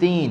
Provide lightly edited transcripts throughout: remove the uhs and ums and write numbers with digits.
3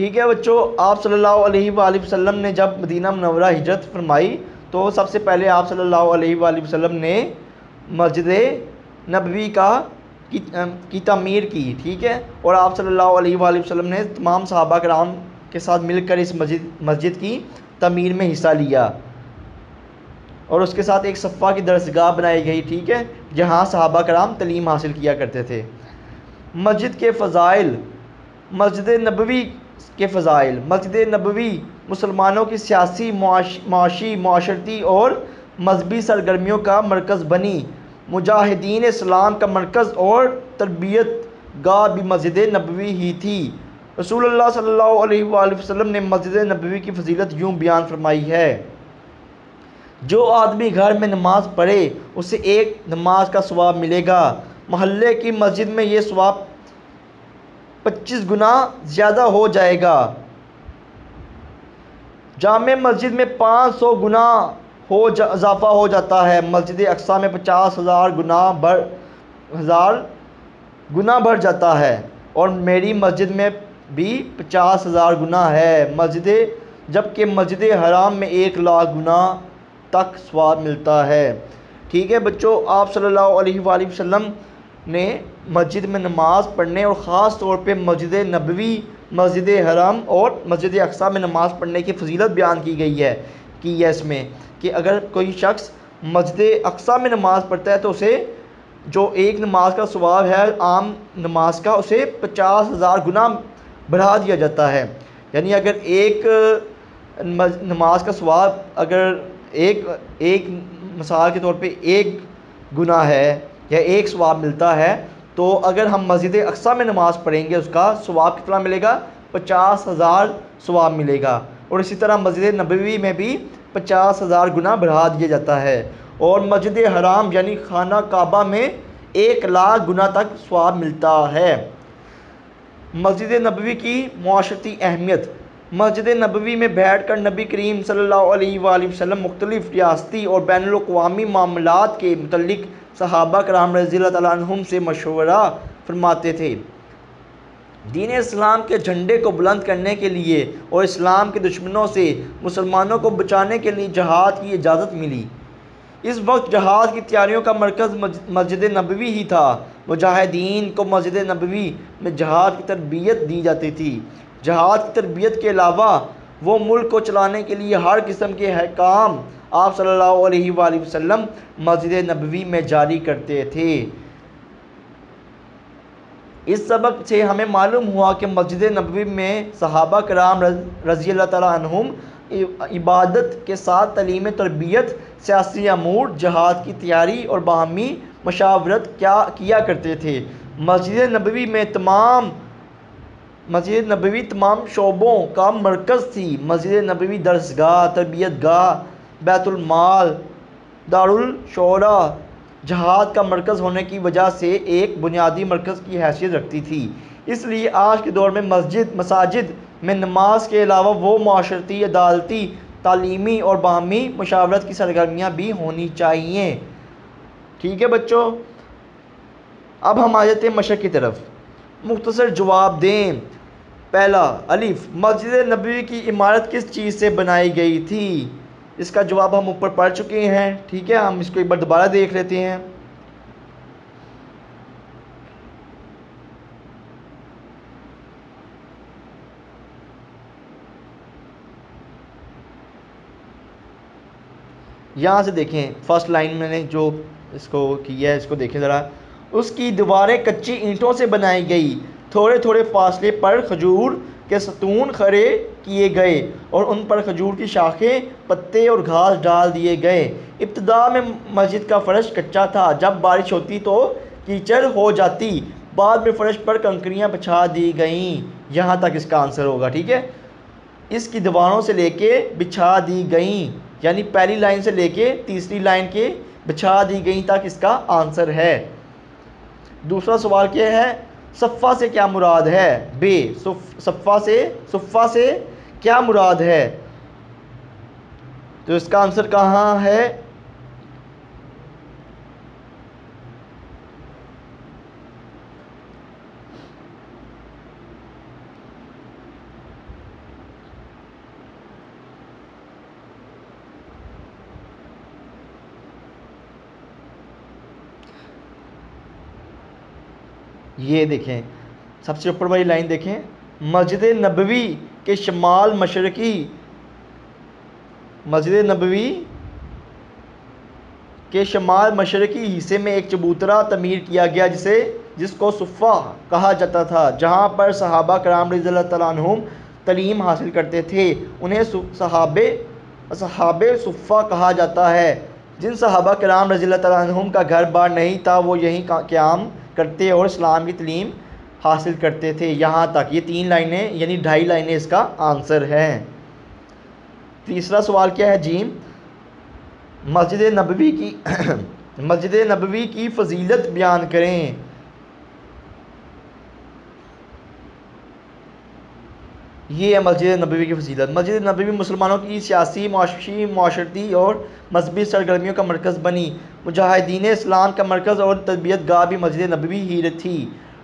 ٹھیک ہے بچوں، آپ صلی اللہ علیہ وآلہ وسلم نے جب مدینہ منورہ ہجرت فرمائی تو سب سے پہلے آپ صلی اللہ علیہ وآلہ وسلم نے مسجد نبوی کی تعمیر کی، ٹھیک ہے، اور آپ صلی اللہ علیہ وآلہ وسلم نے تمام صحابہ کرام کے ساتھ مل کر اس مسجد کی تعمیر میں حصہ لیا، اور اس کے ساتھ ایک صفہ کی درسگاہ بنائی گئی، ٹھیک ہے، جہاں صحابہ کرام تعلیم حاصل کیا کرتے تھے۔ مسجد کے فضائل، مسجد نبوی کے فضائل۔ مسجد نبوی مسلمانوں کی سیاسی، معاشی، معاشرتی اور مذہبی سرگرمیوں کا مرکز بنی، مجاہدین اسلام کا مرکز اور تربیت گاہ بھی مسجد نبوی ہی تھی۔ رسول اللہ صلی اللہ علیہ وآلہ وسلم نے مسجد نبوی کی فضیلت یوں بیان فرمائی ہے: جو آدمی گھر میں نماز پڑھے اسے ایک نماز کا ثواب ملے گا، محلے کی مسجد میں یہ ثواب 25 گنا زیادہ ہو جائے گا، جامع مسجد میں 500 گنا اضافہ ہو جاتا ہے، مسجد اقصی میں 50,000 گنا بڑھ جاتا ہے، اور میری مسجد میں بھی 50,000 گنا ہے، جبکہ مسجد حرام میں 1,00,000 گنا تک ثواب ملتا ہے۔ ٹھیک ہے بچوں، آپ صلی اللہ علیہ وآلہ وسلم نے مسجد میں نماز پڑھنے اور خاص طور پہ مسجد نبوی، مسجد حرام اور مسجد اقصی میں نماز پڑھنے کی فضیلت بیان کی گئی ہے اس میں کہ اگر کوئی شخص مسجد اقصی میں نماز پڑھتا ہے تو اسے جو ایک نماز کا ثواب ہے عام نماز کا، اسے 50,000 گنا بڑھا دیا جاتا ہے۔ یعنی اگر ایک نماز کا ثواب اگر ایک مثال کے طور پہ 1 گنا ہے یا 1 ثواب ملتا ہے، تو اگر ہم مسجد اقصی میں نماز پڑھیں گے اس کا ثواب کتنا ملے گا؟ 50,000 ثواب ملے گا، اور اسی طرح مسجد نبوی میں بھی 50,000 گنا بڑھا دیا جاتا ہے، اور مسجد حرام یعنی خانہ کعبہ میں 1,00,000 گنا تک ثواب ملتا ہے۔ مسجد نبوی کی معاشرتی اہمیت۔ مسجد نبوی میں بیٹھ کر نبی کریم صلی اللہ علیہ وآلہ وسلم مختلف ریاستی اور بین الاقوامی معاملات کے متعلق صحابہ کرام رضی اللہ تعالیٰ عنہم سے مشورہ فرماتے تھے۔ دین اسلام کے جھنڈے کو بلند کرنے کے لیے اور اسلام کے دشمنوں سے مسلمانوں کو بچانے کے لیے جہاد کی اجازت ملی۔ اس وقت جہاد کی تیاریوں کا مرکز مسجد نبوی ہی تھا۔ مجاہدین کو مسجد نبوی میں جہاد کی تربیت دی جاتی تھی۔ جہاد کی تربیت کے علاوہ وہ ملک کو چلانے کے لیے ہر قسم کے احکام آپ صلی اللہ علیہ وآلہ وسلم مسجد نبوی میں جاری کرتے تھے۔ اس سبق سے ہمیں معلوم ہوا کہ مسجد نبوی میں صحابہ کرام رضی اللہ تعالیٰ عنہم عبادت کے ساتھ تعلیم تربیت، سیاسی امور، جہاد کی تیاری اور باہمی مشاورت کیا کرتے تھے۔ مسجد نبوی تمام شعبوں کا مرکز تھی۔ مسجد نبوی درسگاہ، تربیت گاہ، بیت المال، دارالشورا، جہاد کا مرکز ہونے کی وجہ سے ایک بنیادی مرکز کی حیثیت رکھتی تھی۔ اس لیے آج کے دور میں مساجد میں نماز کے علاوہ وہ معاشرتی، عدالتی، تعلیمی اور باہمی مشاورت کی سرگرمیاں بھی ہونی چاہیے۔ ٹھیک ہے بچوں، اب ہم آ جاتے ہیں مشرق کی طرف۔ مختصر جواب دیں۔ پہلا الف، مسجد نبوی کی عمارت کس چیز سے بنائی گئی تھی؟ اس کا جواب ہم اوپر پڑھ چکے ہیں، ٹھیک ہے، ہم اس کو ایک بار دوبارہ دیکھ لیتے ہیں۔ یہاں سے دیکھیں فرسٹ لائن میں نے جو اس کو کیا ہے اس کو دیکھیں ذرا۔ اس کی دیواریں کچی اینٹوں سے بنائی گئی، تھوڑے تھوڑے فاصلے پر کھجور کے ستون کھڑے کیے گئے اور ان پر کھجور کی شاخیں، پتے اور گھاس ڈال دیے گئے۔ ابتدا میں مسجد کا فرش کچا تھا، جب بارش ہوتی تو کیچڑ ہو جاتی، بعد میں فرش پر کنکریاں بچھا دی گئیں۔ یہاں تک اس کا آنسر ہوگا، ٹھیک ہے۔ اس کی دیواروں سے لے کے بچھا دی گئیں، یعنی پہلی لائن سے لے کے تیسری لائن کے بچھا دی گئیں تک اس کا آنسر ہے۔ دوسرا سوال کیا ہے؟ صفہ سے کیا مراد ہے؟ بے صفہ سے کیا مراد ہے؟ تو اس کا آنسر کہاں ہے؟ یہ دیکھیں سب سے اوپر والی لائن دیکھیں، مسجد نبوی کے شمال مشرقی، مسجد نبوی کے شمال مشرقی حصے میں ایک چبوترا تعمیر کیا گیا جس کو صفہ کہا جاتا تھا، جہاں پر صحابہ کرام رضی اللہ تعالیٰ عنہم تعلیم حاصل کرتے تھے۔ انہیں صحابہ صفہ کہا جاتا ہے۔ جن صحابہ کرام رضی اللہ تعالیٰ عنہم کا گھر بار نہیں تھا وہ یہیں قیام کرتے اور اسلام کی تعلیم حاصل کرتے تھے۔ یہاں تک یہ 3 لائنیں یعنی 2.5 لائنیں اس کا آنسر ہے۔ تیسرا سوال کیا ہے جیم، مسجد نبوی کی فضیلت بیان کریں۔ یہ ہے مسجد نبوی کی فضیلت۔ مسجد نبوی مسلمانوں کی سیاسی، معاشی، معاشرتی اور مذہبی سرگرمیوں کا مرکز بنی۔ مجاہدین اسلام کا مرکز اور تربیت گاہ بھی مسجد نبوی ہی تھی۔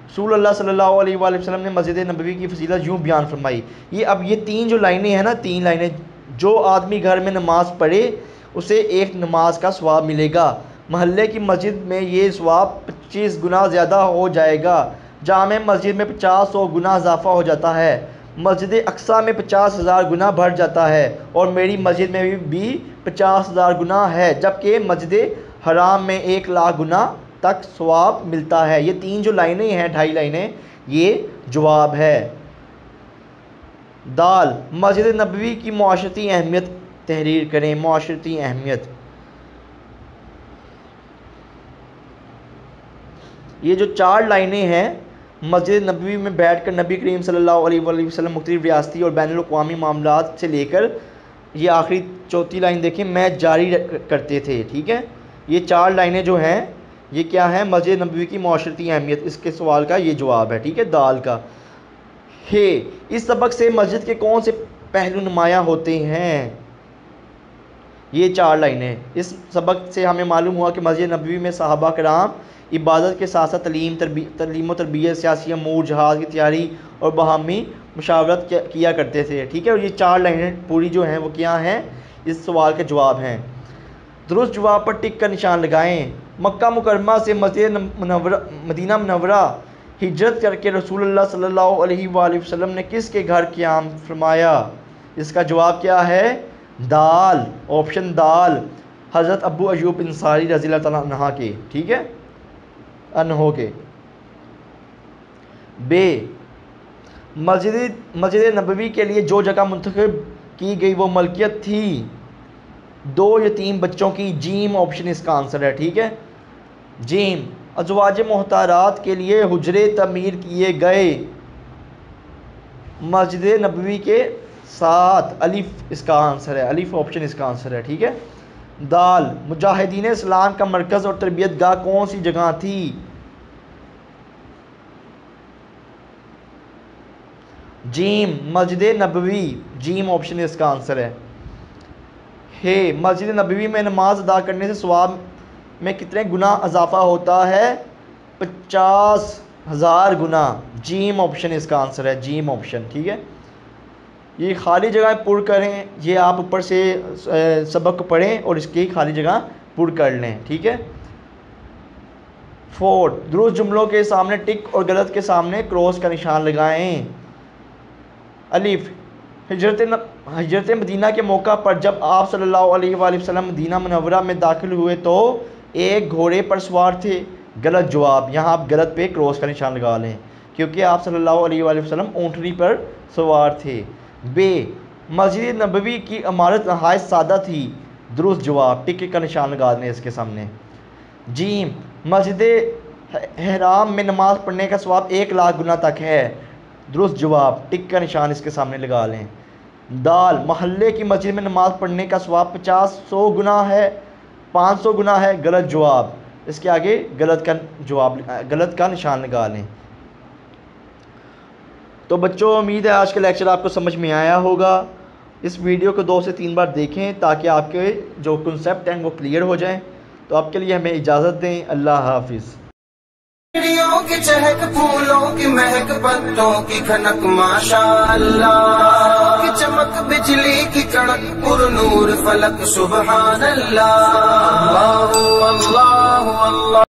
رسول اللہ صلی اللہ علیہ وآلہ وسلم نے مسجد نبوی کی فضیلت یوں بیان فرمائی۔ اب یہ 3 جو لائنیں ہیں نا، 3 لائنیں، جو آدمی گھر میں نماز پڑھے اسے 1 نماز کا ثواب ملے گا، محلے کی مسجد میں یہ ثواب 25 گنا زیادہ ہو جائے گا، جامع مسجد میں 50-100 گنا اضافہ ہو جاتا ہے، مسجد اقصیٰ میں 50,000 گنا بڑھ جاتا ہے، اور میری مسجد میں بھی 50,000 گنا ہے، جبکہ مسجد حرام میں 1,00,000 گنا تک ثواب ملتا ہے۔ یہ 3 جو لائنیں ہیں، 2.5 لائنیں، یہ جواب ہے۔ دال، مسجد نبوی کی معاشرتی اہمیت تحریر کریں۔ معاشرتی اہمیت، یہ جو 4 لائنیں ہیں، مسجد نبوی میں بیٹھ کر نبی کریم صلی اللہ علیہ وآلہ وسلم مختلف ریاستی اور بین الاقوامی معاملات سے لے کر یہ آخری 4تھی لائن دیکھیں، میں جاری کرتے تھے۔ ٹھیک ہے، یہ 4 لائنیں جو ہیں یہ کیا ہیں، مسجد نبوی کی معاشرتی اہمیت، اس کے سوال کا یہ جواب ہے۔ ٹھیک ہے، دال کا۔ اس سبق سے مسجد کے کون سے پہلو نمایاں ہوتے ہیں؟ یہ 4 لائنیں۔ اس سبق سے ہمیں معلوم ہوا کہ مسجد نبوی میں صحابہ کرام عبادت کے ساتھ ساتھ تعلیم و تربیت، سیاسی امور، جہاد کی تیاری اور باہمی مشاورت کیا کرتے تھے۔ ٹھیک ہے، اور یہ 4 لائنیں پوری جو ہیں وہ کیا ہیں، اس سوال کے جواب ہیں۔ درست جواب پر ٹک کا نشان لگائیں۔ مکہ مکرمہ سے مدینہ منورہ ہجرت کر کے رسول اللہ صلی اللہ علیہ وآلہ وسلم نے کس کے گھر قیام فرمایا؟ اس کا جواب کیا ہے؟ دال، آپشن دال، حضرت ابو ایوب انصاری رضی اللہ تعالیٰ عنہ کے۔ ٹھیک ہے، انہوں کے۔ بے، مسجد نبوی کے لیے جو جگہ منتخب کی گئی وہ ملکیت تھی 2 یتیم بچوں کی۔ جیم آپشن اس کا آنسر ہے۔ ٹھیک ہے، جیم، ازواج محترمات کے لیے حجرے تعمیر کیے گئے مسجد نبوی کے ساتھ۔ الف اس کا آنسر ہے، الف آپشن اس کا آنسر ہے۔ ٹھیک ہے، دال، مجاہدین اسلام کا مرکز اور تربیت گاہ کون سی جگہ تھی؟ جیم، مسجد نبوی، جیم آپشن اس کا آنسر ہے۔ مسجد نبوی میں نماز ادا کرنے سے ثواب میں کتنے گنا اضافہ ہوتا ہے؟ 50,000 گنا۔ جیم آپشن اس کا آنسر ہے، جیم آپشن۔ ٹھیک ہے، یہ خالی جگہ پر کریں، یہ آپ اوپر سے سبق پڑھیں اور اس کی خالی جگہ پر کر لیں۔ ٹھیک ہے، 4، درست جملوں کے سامنے ٹک اور غلط کے سامنے کراس کا نشان لگائیں۔ الف، ہجرت مدینہ کے موقع پر جب آپ صلی اللہ علیہ وآلہ وسلم مدینہ منورہ میں داخل ہوئے تو ایک گھوڑے پر سوار تھے۔ غلط جواب، یہاں آپ غلط پہ کراس کا نشان لگا لیں کیونکہ آپ صلی اللہ علیہ وآلہ وسلم اونٹنی پر سوار تھے۔ بے، مسجد نبوی کی عمارت نہایت سادہ تھی۔ درست جواب، ٹک کا نشان لگا دیں اس کے سامنے۔ جیم، مسجد حرام میں نماز پڑھنے کا ثواب 1,00,000 گنا تک ہے۔ درست جواب، ٹک کا نشان اس کے سامنے لگا لیں۔ دال، محلے کی مسجد میں نماز پڑھنے کا ثواب 50-100 گنا ہے، 500 گنا ہے۔ غلط جواب، اس کے آگے غلط کا نشان لگا لیں۔ تو بچوں، امید ہے آج کا لیکچر آپ کو سمجھ میں آیا ہوگا۔ اس ویڈیو کو 2 سے 3 بار دیکھیں تاکہ آپ کے جو کنسیپٹ ہیں وہ کلیئر ہو جائیں۔ تو آپ کے لیے ہمیں اجازت دیں، اللہ حافظ۔ چڑیوں کی چہک، پھولوں کی مہک، پتوں کی کھنک، ماشاءاللہ کی چمک، بجلی کی کڑک، پر نور فلک، سبحان اللہ، اللہ اللہ اللہ۔